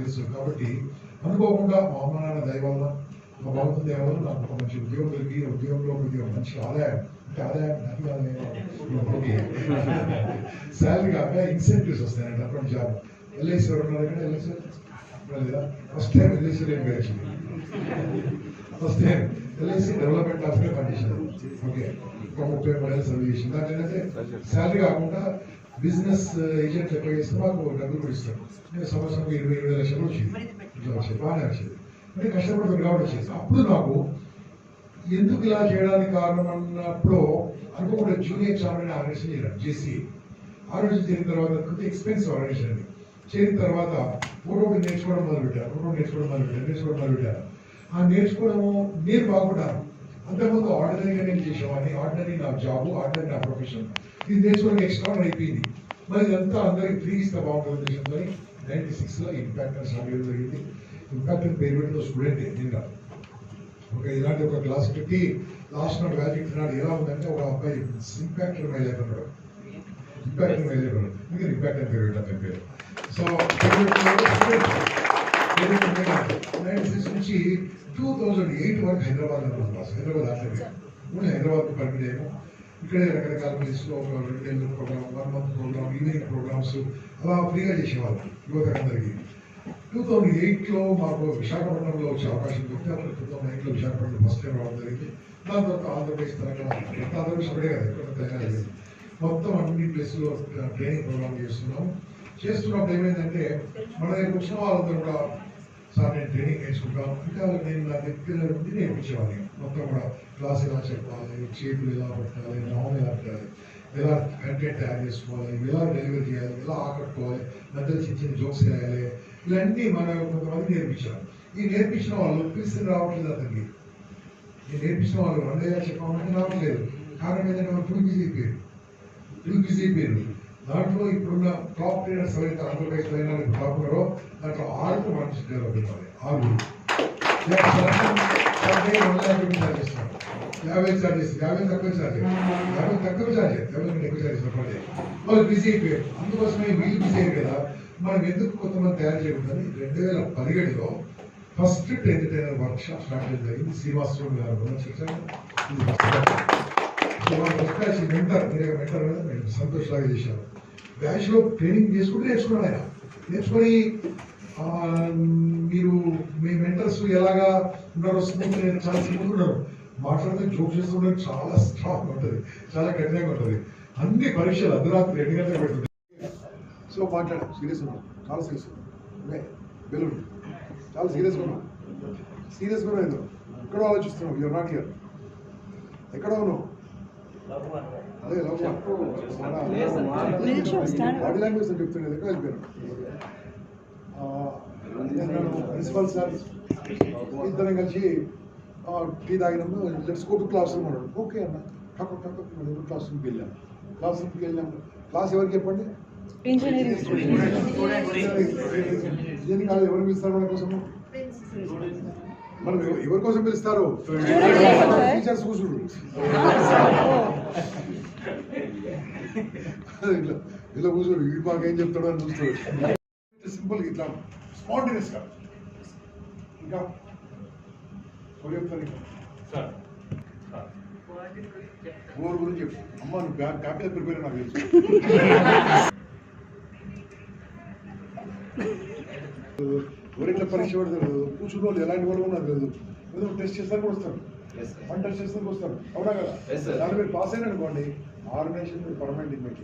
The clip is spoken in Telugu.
తెలుసు కాబట్టి అనుకోకుండా మా అమ్మ నాన్న దయ వల్ల మా భగవంతుని దయ వల్ల నాకు ఒక మంచి ఉద్యోగం దొరికి ఉద్యోగంలో కొద్దిగా మంచి ఆదాయం అంటే ఆదాయం శాలరీ కాక ఇన్సెంటివ్స్ వస్తాయండి అప్పుడు జాబ్ ఎల్ఐసి ఎవరు ఉన్నారు ఇక్కడ ఎల్ఐసి లేదా first time LIC first time LIC development officer పనిచేసింది ఓకే ఒక 30 సర్వీస్ చేసింది దాంట్లో ఏంటంటే శాలరీ కాకుండా బిజినెస్ ఏజెంట్ లెక్క చేస్తే మాకు డబ్బులు కూడా ఇస్తాను నేను సంవత్సరం 20 లక్షలు వచ్చింది ఇట్లా వచ్చేది బాగానే వచ్చేది అంటే కష్టపడుతుంది కాబట్టి వచ్చేది అప్పుడు నాకు ఎందుకు ఇలా చేయడానికి కారణం అన్నప్పుడు అనుకోకుండా జూనియర్ ఎగ్జామ్ ఆర్గనైజేషన్ చేయడం జేసీ ఆర్గనైజేషన్ చేరిన తర్వాత కొంచెం ఎక్స్పెన్సివ్ ఆర్గనైజేషన్ అండి చేరిన తర్వాత ఒకటి నేర్చుకోవడం మొదలుపెట్టారు ఆ నేర్చుకోవడము నేను బాగుంటాను అంతకుముందు ఆర్డినరీగా నేను చేసేవాడిని ఆర్డినరీ నా జాబ్ ఆర్డినరీ నా ప్రొఫెషన్ ఇది నేర్చుకోవడానికి ఎక్స్ట్రా అయిపోయింది మరి ఇదంతా అందరికి ఫ్రీ ఇస్తే బాగుంటుంది ఉద్దేశంతో 96లో ఇంపాక్ట్ స్టార్ట్ చేయడం జరిగింది ఇంపాక్ట్ పేరు పెట్టిన స్టూడెంట్ నిన్న ఒక ఇలాంటి ఒక క్లాస్ పెట్టి లాస్ట్ నాడు వ్యాజిక్ నాడు ఎలా ఉందంటే ఒక అబ్బాయి ఇంపాక్ట్ మై లైఫ్ అన్నాడు ఇంపాక్ట్ మై లైఫ్ అన్నాడు అందుకని ఇంపాక్ట్ అని పేరు పెట్టాను పేరు సో 96 నుంచి 2008 వరకు హైదరాబాద్ హైదరాబాద్ అట్లే ముందు హైదరాబాద్ పర్మిట్ అయ్యాము ఇక్కడే రకరకాల ప్లేస్లో ఒక 2 నెలల program 1 month program evening programs అలా ఫ్రీగా చేసేవాళ్ళం యువతకందరికీ 2008లో మాకు విశాఖపట్నంలో వచ్చే అవకాశం దొరికితే అప్పుడు 2009లో విశాఖపట్నం ఫస్ట్ టైం రావడం జరిగింది దాని తర్వాత ఆంధ్రప్రదేశ్ తెలంగాణ ఆంధ్రప్రదేశ్ అక్కడే కదా ఇక్కడ తెలంగాణ లేదు మొత్తం అన్ని ప్లేస్లో ట్రైనింగ్ ప్రోగ్రామ్ చేస్తున్నప్పుడు ఏమైందంటే మన దగ్గర వచ్చిన వాళ్ళందరూ కూడా సార్ నేను ట్రైనింగ్ నేర్చుకుంటాను ఇంకా నేను నా దగ్గర నుండి నేర్పించేవాడిని మొత్తం కూడా క్లాస్ ఎలా చెప్పాలి చేతులు ఎలా పెట్టాలి నామ్ ఎలా పెట్టాలి ఎలా కంటెంట్ తయారు చేసుకోవాలి ఎలా డెలివరీ చేయాలి ఎలా ఆకట్టుకోవాలి మధ్యలో చిన్న జోక్స్ వేయాలి ఇవన్నీ మన కొంతమంది నేర్పించారు ఈ నేర్పించిన వాళ్ళు పిలిచి రావట్లేదు అతనికి ఈ నేర్పించిన వాళ్ళు రండయ్య చెప్పామంటే రావట్లేదు కారణం ఏంటంటే వాళ్ళు ఫుల్ బిజీ అయిపోయారు దాంట్లో ఇప్పుడున్న టాప్ ట్రేడర్స్ ఎవరైతే ఆంధ్రప్రదేశ్లో అయినా టాప్ ఉన్నారో దాంట్లో 6 మనిషి డెవలప్ అవ్వాలి 6 ఛార్జ్ చేస్తారు 50 ఛార్జెస్ 50 తక్కువ ఛార్జ్ 50 తక్కువ ఛార్జ్ 50 ఎక్కువ ఛార్జెస్ పడే వాళ్ళు బిజీ అయిపోయారు అందుకోసమే వీళ్ళు బిజీ అయ్యారు కదా మనం ఎందుకు కొంతమంది తయారు చేయకూడదని 2017లో first 10th trainer workshop start చేయడం జరిగింది శ్రీనివాసరావు గారు మెంటర్ మీరు మెంటర్ కదా మేము సంతోష్ లాగా చేశారు బ్యాచ్లో ట్రైనింగ్ చేసుకుంటే నేర్చుకున్నాను ఆయన నేర్చుకొని మీరు మీ మెంటర్స్ ఎలాగా ఉన్నారో స్మూత్ చాలా సింపుల్ ఉన్నారు మాట్లాడితే జోక్ చేస్తుంటే చాలా స్ట్రాంగ్ ఉంటుంది చాలా కఠినంగా ఉంటుంది అన్ని పరీక్షలు అర్ధరాత్రి 2 గంటలకు పెడుతుంది సో మాట్లాడాం సీరియస్ ఉన్నాం చాలా సీరియస్ ఉన్నాం బెలూన్ చాలా సీరియస్గా ఉన్నాం ఏదో ఎక్కడో ఆలోచిస్తున్నాం యూఆర్ నాట్ హియర్ ఎక్కడో ఉన్నావు అదే బాడీ లాంగ్వేజ్ అని చెప్తుండేది ఎక్కడ వెళ్ళిపోయాను ప్రిన్సిపల్ సార్ ఇద్దరం కలిసి టీ తాగినాము let's go to classroom అన్నాడు ఓకే అన్న టక్ క్లాస్ రూమ్కి వెళ్ళాము క్లాస్ ఎవరికి చెప్పండి ఇంజనీరింగ్ కాదు ఎవరు పిలుస్తారు మన కోసము మనం ఎవరి కోసం పిలుస్తారు టీచర్స్ కూర్చుండు ఇలా కూర్చోడు ఇది మాకేం చెప్తాడు అని చూస్తాడు సింపుల్ ఇట్లా స్పాంటేనియస్ గా ఇంకా చెప్తాను ఓవర్ గురించి చెప్పు అమ్మ నువ్వు క్యాపిటల్ ప్రిపేర్ నాకు తెలుసు ఎవరైనా పరీక్ష పడతారు కూర్చున్న వాళ్ళు ఎలాంటి వాళ్ళు నాకు తెలియదు ఏదో టెస్ట్ చేస్తానికి వస్తారు టెస్ట్ చేస్తానికి వస్తారు అవునా కదా దాని మీరు పాస్ అయినా అనుకోండి ఆర్గనైజేషన్ పర్మనెంట్ ఇన్వైట్